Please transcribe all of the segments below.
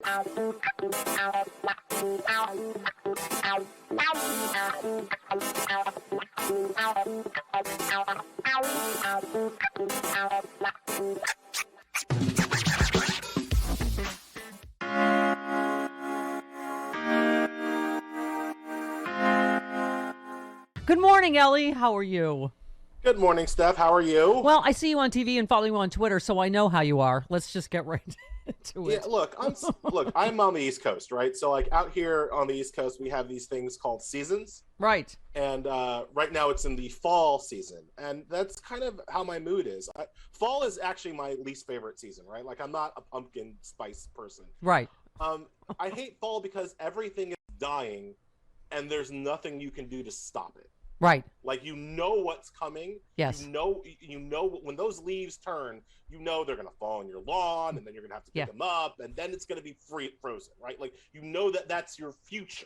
Good morning, Elie. How are you? Good morning, Steph. How are you? Well, I see you on TV and follow you on Twitter, so I know how you are. Let's just get right to it. Yeah, look, I'm on the East Coast, right? So, like, out here on the East Coast, we have these things called seasons. Right. And right now it's in the fall season. And that's kind of how my mood is. Fall is actually my least favorite season, right? Like, I'm not a pumpkin spice person. Right. I hate fall because everything is dying and there's nothing you can do to stop it. Right. Like, you know what's coming. Yes. You know when those leaves turn, you know they're going to fall on your lawn, and then you're going to have to pick them up, and then it's going to be frozen, right? Like, you know that's your future.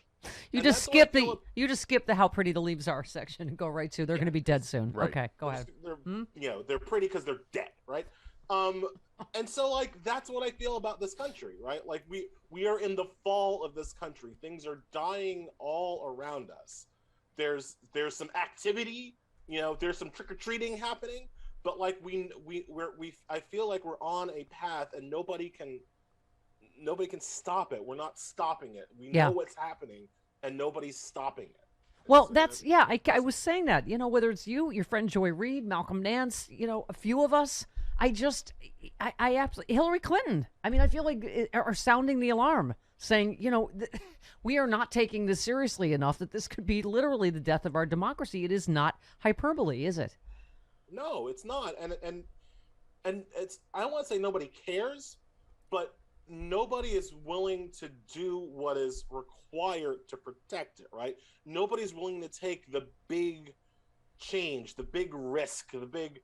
You just skip the how pretty the leaves are section and go right to they're going to be dead soon. Right. Okay, go ahead. They're pretty because they're dead, right? And so, like, that's what I feel about this country, right? Like, we are in the fall of this country. Things are dying all around us. There's some activity, there's some trick-or-treating happening, but like I feel like we're on a path and nobody can stop it. We're not stopping it. We know what's happening and nobody's stopping it. Well, I was saying that, whether it's you, your friend Joy Reid, Malcolm Nance, a few of us, I absolutely, Hillary Clinton, I mean, I feel like are sounding the alarm, saying, we are not taking this seriously enough that this could be literally the death of our democracy. It is not hyperbole, is it? No, it's not. And it's, I don't want to say nobody cares, but nobody is willing to do what is required to protect it, right? Nobody's willing to take the big change, the big risk, the big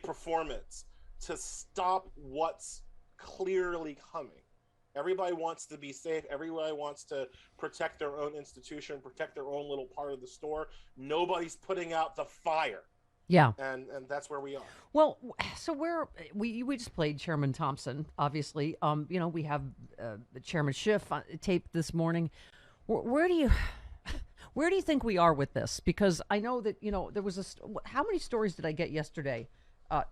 performance to stop what's clearly coming. Everybody wants to be safe. Everybody wants to protect their own institution, protect their own little part of the store. Nobody's putting out the fire. Yeah. And that's where we are. Well, so we just played Chairman Thompson, obviously. We have Chairman Schiff taped this morning. Where do you think we are with this? Because I know that, there was how many stories did I get yesterday,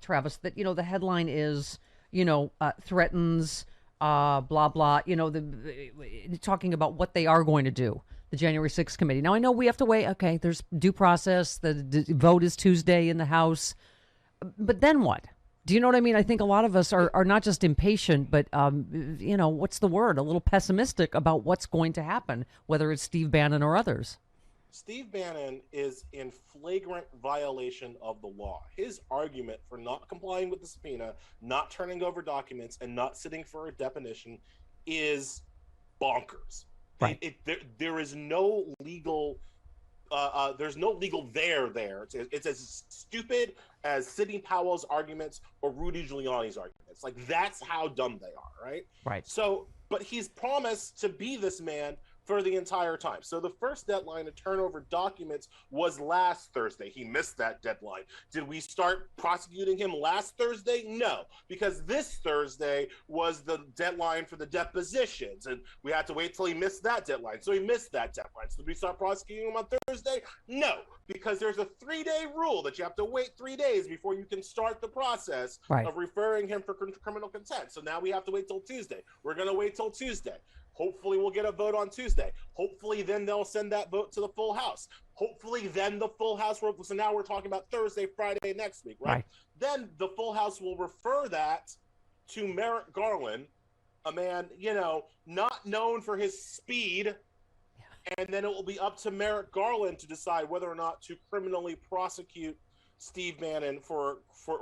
Travis, that, the headline is, threatens, blah, blah, talking about what they are going to do, the January 6th committee. Now, I know we have to wait. Okay, there's due process. The vote is Tuesday in the House. But then what? Do you know what I mean? I think a lot of us are not just impatient, but, what's the word? A little pessimistic about what's going to happen, whether it's Steve Bannon or others. Steve Bannon is in flagrant violation of the law. His argument for not complying with the subpoena, not turning over documents, and not sitting for a deposition is bonkers. Right. There is no legal. There's no legal there. It's as stupid as Sidney Powell's arguments or Rudy Giuliani's arguments. Like, that's how dumb they are, right? Right. So, but he's promised to be this man for the entire time. So the first deadline to turn over documents was last Thursday. He missed that deadline. Did we start prosecuting him last Thursday? No, because this Thursday was the deadline for the depositions, and we had to wait till he missed that deadline. So he missed that deadline. So did we start prosecuting him on Thursday? No, because there's a 3-day rule that you have to wait 3 days before you can start the process of referring him for criminal contempt. So now we have to wait till Tuesday. We're going to wait till Tuesday. Hopefully we'll get a vote on Tuesday. Hopefully then they'll send that vote to the full House. Hopefully then the full House, so now we're talking about Thursday, Friday next week, right? Then the full House will refer that to Merrick Garland, a man, not known for his speed. And then it will be up to Merrick Garland to decide whether or not to criminally prosecute Steve Bannon for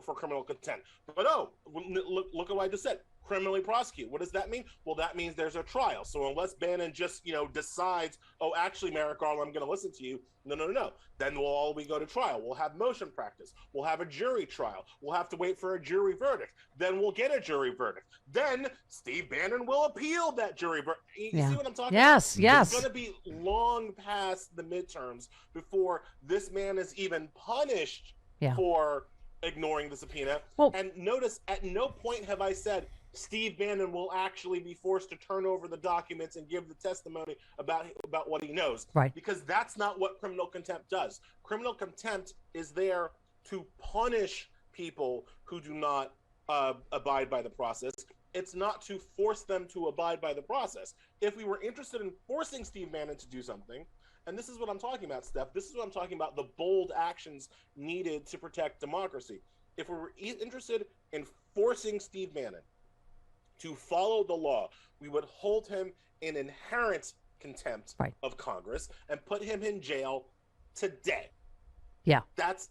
criminal contempt. But look at what I just said. Criminally prosecute. What does that mean? Well, that means there's a trial. So unless Bannon just, decides, oh, actually, Merrick Garland, I'm going to listen to you. No. Then we go to trial. We'll have motion practice. We'll have a jury trial. We'll have to wait for a jury verdict. Then we'll get a jury verdict. Then Steve Bannon will appeal that jury verdict. You see what I'm talking about? Yes. It's going to be long past the midterms before this man is even punished for ignoring the subpoena. Well, and notice, at no point have I said Steve Bannon will actually be forced to turn over the documents and give the testimony about what he knows. Right. Because that's not what criminal contempt does. Criminal contempt is there to punish people who do not abide by the process. It's not to force them to abide by the process. If we were interested in forcing Steve Bannon to do something, and this is what I'm talking about, Steph, this is what I'm talking about, the bold actions needed to protect democracy. If we were interested in forcing Steve Bannon to follow the law, we would hold him in inherent contempt of Congress and put him in jail today. Yeah. That's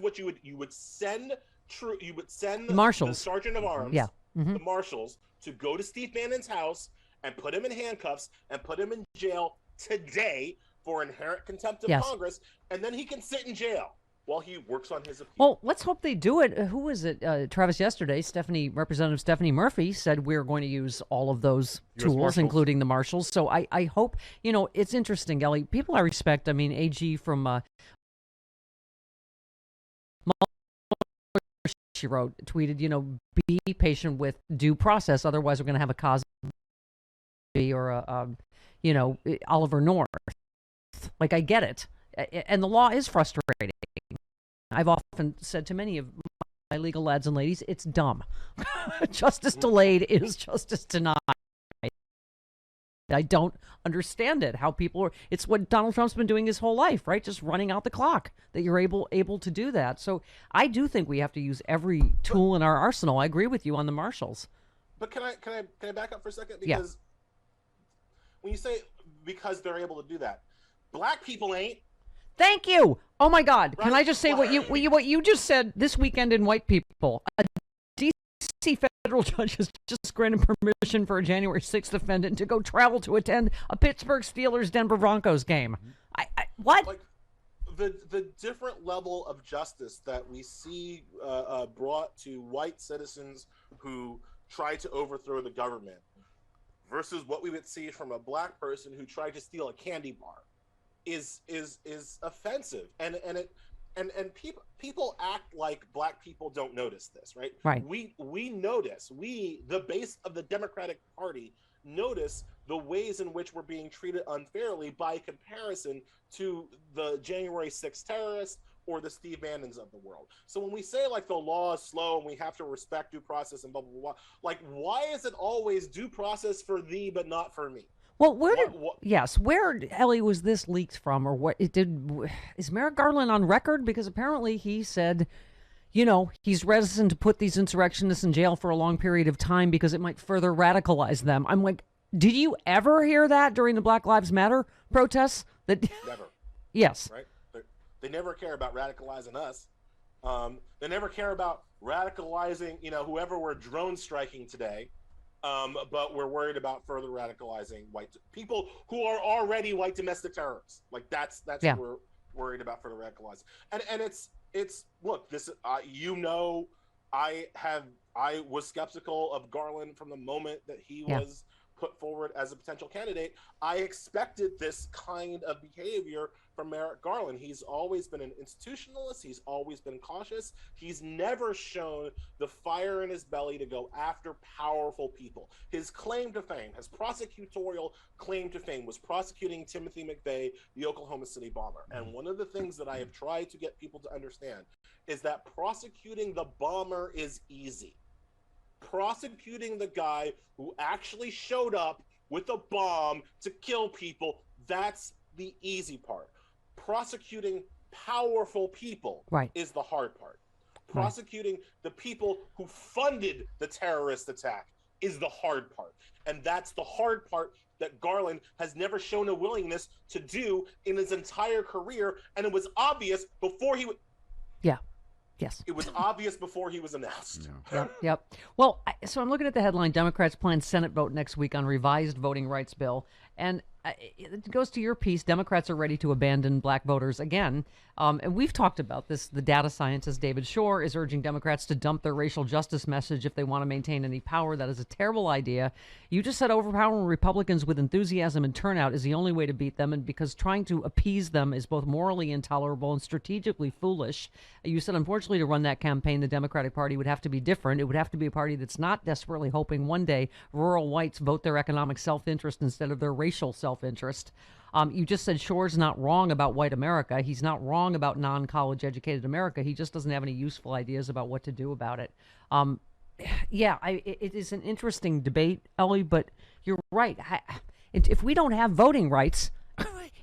what you would send the marshals, the sergeant of arms, the marshals, to go to Steve Bannon's house and put him in handcuffs and put him in jail today for inherent contempt of Congress, and then he can sit in jail while he works on his appeal. Well, let's hope they do it. Who was it? Travis, yesterday, Representative Stephanie Murphy said we're going to use all of those tools, marshals, including the marshals. So I hope, it's interesting, Elie. People I respect, AG from she tweeted, be patient with due process. Otherwise, we're going to have a Cosby or a, Oliver North. Like, I get it. And the law is frustrating. I've often said to many of my legal lads and ladies, it's dumb. Justice delayed is justice denied. I don't understand it, how people are. It's what Donald Trump's been doing his whole life, right? Just running out the clock, that you're able to do that. So I do think we have to use every tool in our arsenal. I agree with you on the marshals. But can I back up for a second? Because when you say because they're able to do that, Black people ain't. Thank you. Oh my God! Right? Can I just say what you just said this weekend in White People? A D.C. federal judge has just granted permission for a January 6th defendant to go travel to attend a Pittsburgh Steelers Denver Broncos game. What? Like the different level of justice that we see brought to white citizens who try to overthrow the government versus what we would see from a Black person who tried to steal a candy bar is offensive, and people act like Black people don't notice this, right? Right. We notice. The base of the Democratic Party, notice the ways in which we're being treated unfairly by comparison to the January 6th terrorists or the Steve Bannons of the world. So when we say like the law is slow and we have to respect due process and blah, blah, blah, like why is it always due process for thee but not for me? Well, where Elie was this leaked from, or what? Is Merrick Garland on record? Because apparently he said, he's reticent to put these insurrectionists in jail for a long period of time because it might further radicalize them. I'm like, did you ever hear that during the Black Lives Matter protests? Never. Yes. Right. They never care about radicalizing us. They never care about radicalizing, whoever we're drone striking today. But we're worried about further radicalizing white people who are already white domestic terrorists. Like that's what we're worried about further radicalizing. And it's look, this I was skeptical of Garland from the moment that he was put forward as a potential candidate. I expected this kind of behavior from Merrick Garland. He's always been an institutionalist. He's always been cautious. He's never shown the fire in his belly to go after powerful people. His claim to fame, his prosecutorial claim to fame, was prosecuting Timothy McVeigh, the Oklahoma City bomber. And one of the things that I have tried to get people to understand is that prosecuting the bomber is easy. Prosecuting the guy who actually showed up with a bomb to kill people, that's the easy part. Prosecuting powerful people is the hard part. Prosecuting the people who funded the terrorist attack is the hard part. And that's the hard part that Garland has never shown a willingness to do in his entire career. And it was obvious before he Yes. It was obvious before he was announced. Yep. Well, so I'm looking at the headline, Democrats plan Senate vote next week on revised voting rights bill. And it goes to your piece. Democrats are ready to abandon black voters again. And we've talked about this. The data scientist David Shore is urging Democrats to dump their racial justice message if they want to maintain any power. That is a terrible idea. You just said overpowering Republicans with enthusiasm and turnout is the only way to beat them, and because trying to appease them is both morally intolerable and strategically foolish. You said, unfortunately, to run that campaign, the Democratic Party would have to be different. It would have to be a party that's not desperately hoping one day rural whites vote their economic self-interest instead of their racial self-interest. You just said Shore's not wrong about white America. He's not wrong about non-college educated America. He just doesn't have any useful ideas about what to do about it. It is an interesting debate, Elie, but you're right. If we don't have voting rights,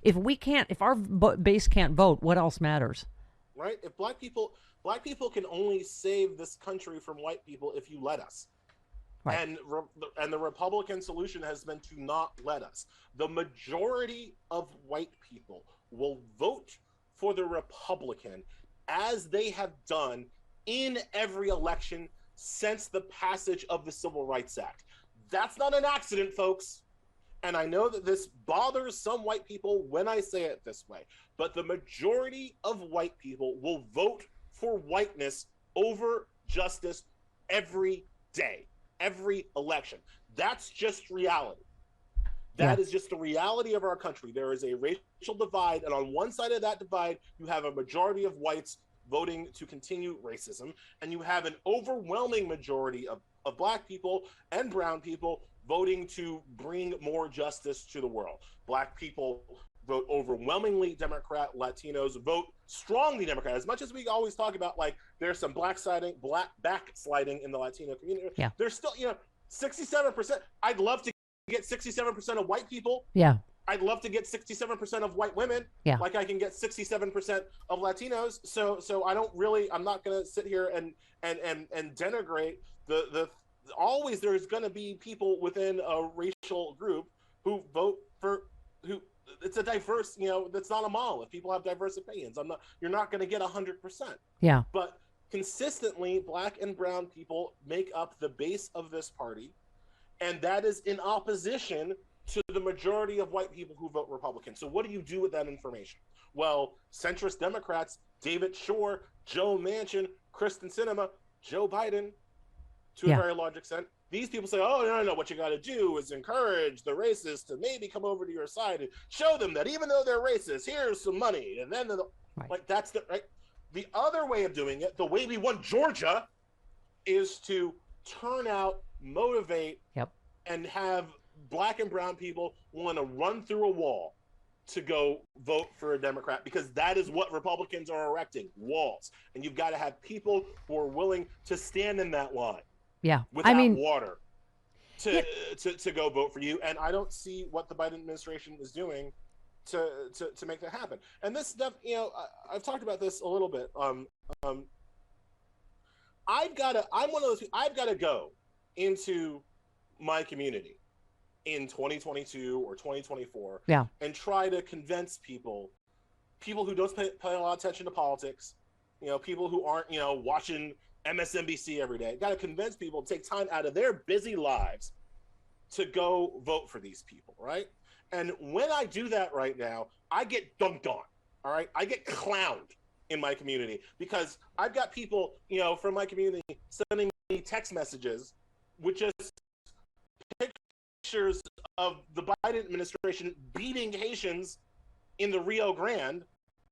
if our base can't vote, what else matters? Right? If black people can only save this country from white people if you let us. Right. And the Republican solution has been to not let us. The majority of white people will vote for the Republican, as they have done in every election since the passage of the Civil Rights Act. That's not an accident, folks. And I know that this bothers some white people when I say it this way, but the majority of white people will vote for whiteness over justice every day. Every election. That's just reality. That is just the reality of our country. There is a racial divide, and on one side of that divide, you have a majority of whites voting to continue racism, and you have an overwhelming majority of black people and brown people voting to bring more justice to the world. Black people vote overwhelmingly Democrat, Latinos vote strongly Democrat. As much as we always talk about, like, there's some black backsliding in the Latino community, there's still, 67%. I'd love to get 67% of white people. Yeah. I'd love to get 67% of white women. Yeah. Like I can get 67% of Latinos. So I'm not going to sit here and denigrate the always there's going to be people within a racial group who vote for it's a diverse, that's not a monolith. People have diverse opinions. You're not going to get 100%. Yeah. But consistently, black and brown people make up the base of this party, and that is in opposition to the majority of white people who vote Republican. So what do you do with that information? Well, centrist Democrats, David Shore, Joe Manchin, Kristen Sinema, Joe Biden, to a very large extent, these people say, oh, no, what you got to do is encourage the racists to maybe come over to your side and show them that even though they're racist, here's some money. And then, like, that's the other way of doing it, the way we won Georgia, is to turn out, motivate, and have black and brown people want to run through a wall to go vote for a Democrat, because that is what Republicans are erecting, walls. And you've got to have people who are willing to stand in that line. Yeah, without water to go vote for you, and I don't see what the Biden administration is doing to make that happen. And this stuff, I've talked about this a little bit. I'm one of those. I've got to go into my community in 2022 or 2024, and try to convince people who don't pay a lot of attention to politics, people who aren't, watching MSNBC every day. Got to convince people to take time out of their busy lives to go vote for these people, right? And when I do that right now, I get dunked on, all right? I get clowned in my community, because I've got people, from my community sending me text messages with just pictures of the Biden administration beating Haitians in the Rio Grande,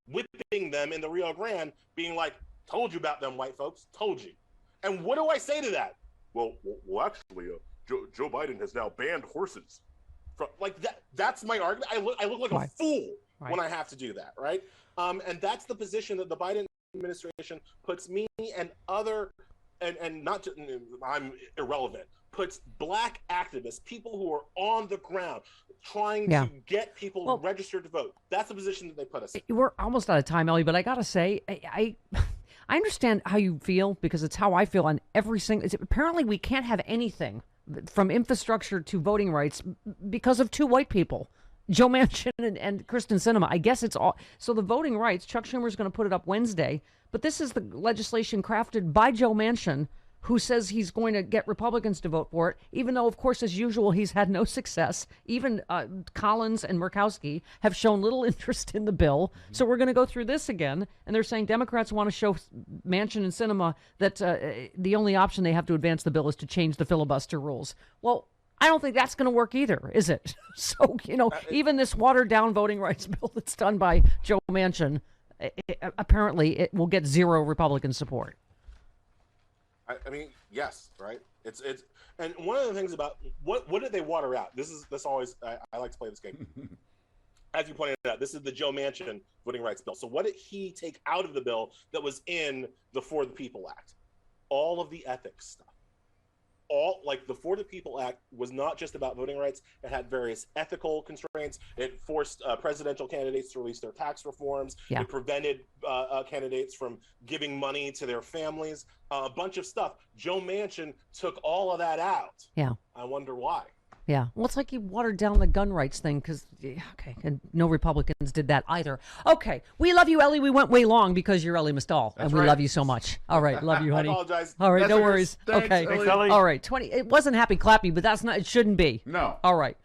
whipping them in the Rio Grande, being like, told you about them white folks, told you. And what do I say to that? Well, actually, Joe Biden has now banned horses. Like that. That's my argument. I look like a fool when I have to do that, right? And that's the position that the Biden administration puts me and other, and not just, I'm irrelevant, puts black activists, people who are on the ground, trying to get people registered to vote. That's the position that they put us in. We're almost out of time, Elie, but I got to say, I understand how you feel, because it's how I feel on every single. Apparently, we can't have anything from infrastructure to voting rights because of two white people, Joe Manchin and Kristen Sinema. I guess it's all. So the voting rights, Chuck Schumer's going to put it up Wednesday, but this is the legislation crafted by Joe Manchin who says he's going to get Republicans to vote for it, even though, of course, as usual, he's had no success. Even Collins and Murkowski have shown little interest in the bill. So we're going to go through this again. And they're saying Democrats want to show Manchin and Sinema that the only option they have to advance the bill is to change the filibuster rules. Well, I don't think that's going to work either, is it? So, even this watered-down voting rights bill that's done by Joe Manchin, apparently it will get zero Republican support. I mean, yes, right. It's and one of the things about what did they water out? This always I like to play this game. As you pointed out, this is the Joe Manchin voting rights bill. So what did he take out of the bill that was in the For the People Act? All of the ethics stuff. The For the People Act was not just about voting rights. It had various ethical constraints. It forced presidential candidates to release their tax reforms. Yeah. It prevented candidates from giving money to their families. A bunch of stuff. Joe Manchin took all of that out. Yeah. I wonder why. Yeah. Well, it's like he watered down the gun rights thing because, and no Republicans did that either. Okay. We love you, Elie. We went way long because you're Elie Mystal, and we love you so much. All right. Love you, honey. I apologize. All right. No worries. Thanks, okay. Elie. All right. It wasn't happy clappy, but it shouldn't be. No. All right.